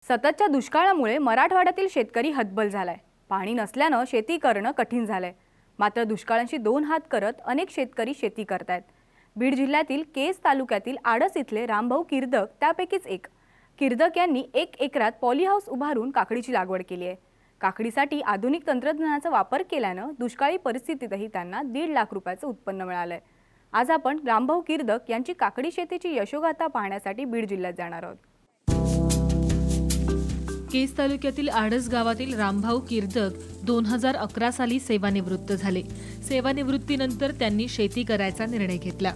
सततच्या दुष्काळामुळे मराठवाड्यातील शेतकरी हतबल झालाय। पाणी नसल्याने शेती करणं कठीण झालंय। मात्र दुष्काळांशी दोन हात करत अनेक शेतकरी शेती करतायत। बीड जिल्ह्यातील केज तालुक्यातील आडस इथले रामभाऊ किर्दक त्यापैकीच एक। किर्दक यांनी 1 एकरात पॉली हाऊस उभारून काकडीची लागवड केली आहे। काकडीसाठी आधुनिक तंत्रज्ञानाचा वापर केल्याने दुष्काळी परिस्थितीतही त्यांना 1.5 लाख रुपयाचं उत्पन्न मिळालंय। आज आपण रामभाऊ किर्दक यांची काकडी शेतीची यशोगाथा पाहण्यासाठी बीड जिल्ह्यात जाणार आहोत। केज तालुक्यातील आडस गावातील रामभाऊ किर्दक 2011 साली सेवानिवृत्त झाले। सेवानिवृत्तीनंतर त्यांनी शेती करायचा निर्णय घेतला।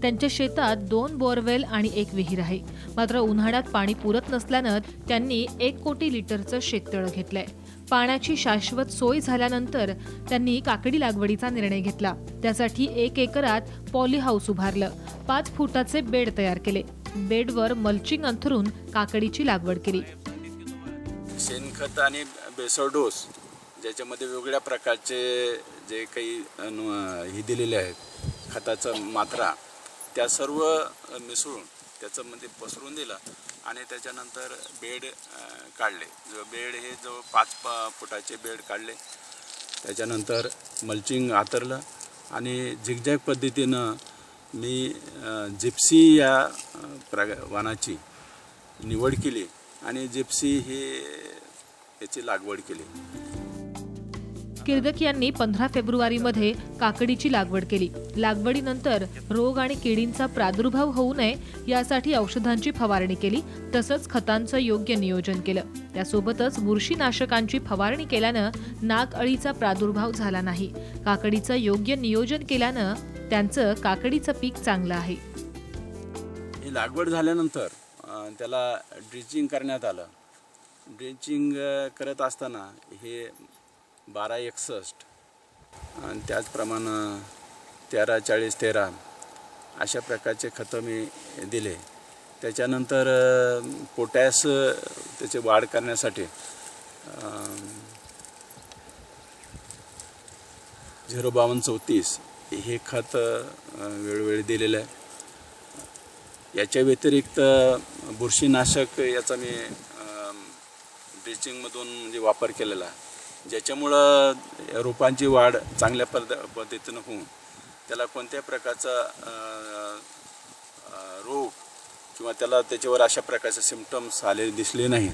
त्यांच्या शेतात 2 बोरवेल आणि 1 विहीर आहे। मात्र उन्हाळ्यात पाणी पुरत नसल्याने त्यांनी 1 कोटी लिटरचं शेततळ घेतलंय। पाण्याची शाश्वत सोय झाल्यानंतर त्यांनी काकडी लागवडीचा निर्णय घेतला। त्यासाठी 1 एकरात पॉली हाऊस उभारलं। 5 फुटाचे बेड तयार केले। बेडवर मल्चिंग अंथरून काकडीची लागवड केली। शेणखत आणि बेसळ डोस ज्याच्यामध्ये वेगवेगळ्या प्रकारचे जे काही ही दिलेले आहेत खताचं मात्रा त्या सर्व मिसळून त्याच्यामध्ये पसरून दिलं आणि त्याच्यानंतर बेड काढले। जो बेड हे जो 5 फुटाचे बेड काढले। त्याच्यानंतर मल्चिंग आतरलं आणि झिगझॅग पद्धतीनं मी जिप्सी या वाणाची निवड केली आणि जिप्सी ही याची लागवड केली। किर्दक यांनी 15 फेब्रुवारीमध्ये काकडीची लागवड केली। लागवडीनंतर रोग आणि किडींचा प्रादुर्भाव होऊ नये यासाठी औषधांची फवारणी केली, तसंच खतांचं योग्य नियोजन केलं। त्यासोबतच बुरशीनाशकांची फवारणी केल्यानं नाग अळीचा प्रादुर्भाव झाला नाही। काकडीचं योग्य नियोजन केल्यानं त्यांचं काकडीचं पीक चांगलं आहे। ही लागवड झाल्यानंतर त्याला ड्रिचिंग करण्यात आलं। ड्रिचिंग करत असताना हे 1261 आणि त्याचप्रमाणे 13-40-13 अशा प्रकारचे खतं मी दिले। त्याच्यानंतर पोटॅश त्याची वाढ करण्यासाठी 05234 हे खत वेळोवेळी दिलेलं आहे। याच्या व्यतिरिक्त बुरशीनाशक याचा मी ड्रिचिंगमधून म्हणजे वापर केलेला आहे, ज्याच्यामुळं रोपांची वाढ चांगल्या पद्धतीनं होऊन त्याला कोणत्याही प्रकारचा रोग किंवा त्याच्यावर अशा प्रकारचे सिम्पटम्स दिसले नाही।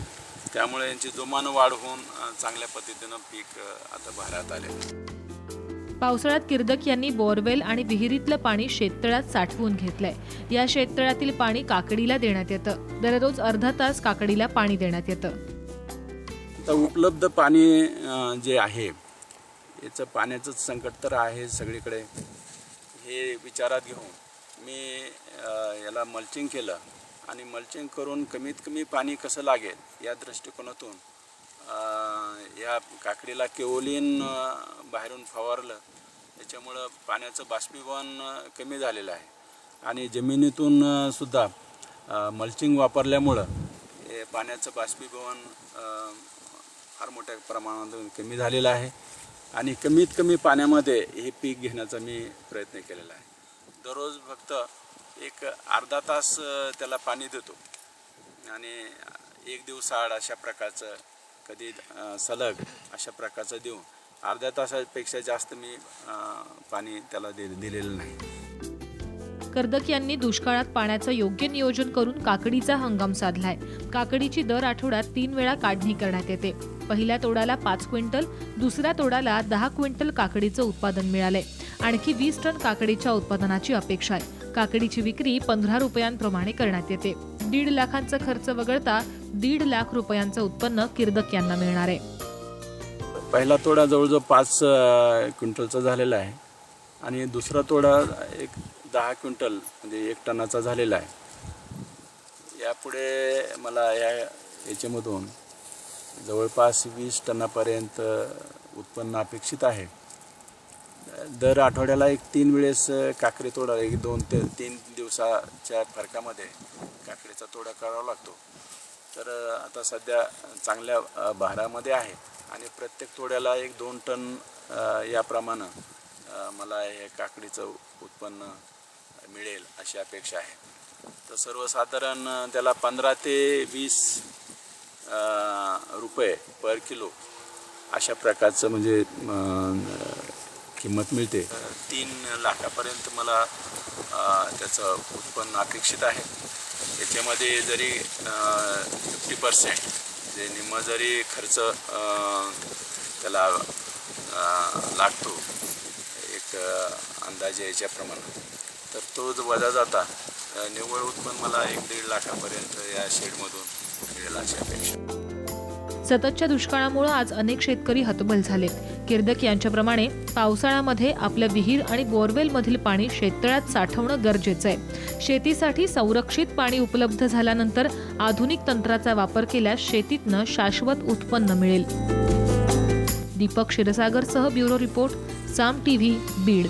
त्यामुळे यांची जोमानं वाढ होऊन चांगल्या पद्धतीनं पीक आता बहरात आले। पावसाळ्यात किर्दक यांनी बोरवेल आणि विहिरीतलं पाणी शेततळ्यात साठवून घेतलंय। या शेततळ्यातील पाणी काकडीला देण्यात येतं। दररोज अर्धा तास काकडीला पाणी देण्यात येतं। आता उपलब्ध पाणी जे आहे याचं पाण्याचं संकट तर आहे सगळीकडे। हे विचारात घेऊन मी याला मल्चिंग केलं आणि मल्चिंग करून कमीत कमी पाणी कसं लागेल या दृष्टिकोनातून या काकडीला केओलिन बाहेरून फवारलं। त्याच्यामुळं पाण्याचं बाष्पीभवन कमी झालेलं आहे आणि जमिनीतून सुद्धा मल्चिंग वापरल्यामुळं पाण्याचं बाष्पीभवन फार मोठ्या प्रमाणात कमी झालेलं आहे आणि कमीत कमी पाण्यामध्ये हे पीक घेण्याचा मी प्रयत्न केलेला आहे। दररोज फक्त एक अर्धा तास त्याला पाणी देतो आणि 1 दिवसाआड अशा प्रकारचं कधी सलग अशा प्रकारचं देऊन अर्ध्या तासापेक्षा जास्त मी पाणी त्याला दिलेलं नाही। किर्दक यांनी दुष्काळात पाण्याचं योग्य नियोजन करून काकडीचा हंगाम साधलाय। काकडीची दर आठवड्यात 3 वेळा काढणी करण्यात येते। पहिल्या तोडाला 5 क्विंटल, दुसऱ्या तोडाला 10 क्विंटल काकडीचं उत्पादन मिळालंय। आणखी 20 टन काकडीच्या उत्पादनाची अपेक्षा आहे। काकडीची विक्री 15 रुपयांप्रमाणे करण्यात येते। 1.5 लाखांचा खर्च वगळता 1.5 लाख रुपयांचं उत्पन्न किर्दक यांना मिळणार आहे। पहिला तोडा जवळजवळ 5 क्विंटलचा झालेला आहे आणि दुसरा तोडा एक 10 क्विंटल म्हणजे 1 टनाचा झालेला आहे। यापुढे मला याच्यामधून जवळपास 20 टनापर्यंत उत्पन्न अपेक्षित आहे। दर आठवड्याला 3 वेळेस काकडी तोडा 2 ते 3 दिवसाच्या फरकामध्ये काकडीचा तोडा करावा लागतो। तर आता सध्या चांगल्या बहरामध्ये आहे आणि प्रत्येक तोड्याला 1-2 टन याप्रमाणे मला हे काकडीचं उत्पन्न मिळेल अशी अपेक्षा आहे। तर सर्वसाधारण त्याला 15 ते 20 रुपये पर किलो अशा प्रकारचं म्हणजे किंमत मिळते. 3 लाखापर्यंत मला त्याचं उत्पन्न अपेक्षित आहे. याच्यामध्ये जरी 50% जे निम्म जरी खर्च त्याला लागतो एक अंदाजे याच्याप्रमाणे, तर तो जो वजा जाता निव्वळ उत्पन्न मला 1-1.5 लाखापर्यंत या शेडमधून मिळेल अशी अपेक्षा. सततच्या दुष्काळामुळे आज अनेक शेतकरी हतबल झालेत. किर्दक यांच्याप्रमाणे पावसाळ्यामध्ये आपल्या विहीर आणि बोरवेलमधील पाणी शेततळ्यात साठवणं गरजेचं आहे. शेतीसाठी संरक्षित पाणी उपलब्ध झाल्यानंतर आधुनिक तंत्राचा वापर केल्यास शेतीतनं शाश्वत उत्पन्न मिळेल. दीपक क्षीरसागरसह ब्युरो रिपोर्ट, साम टीव्ही, बीड.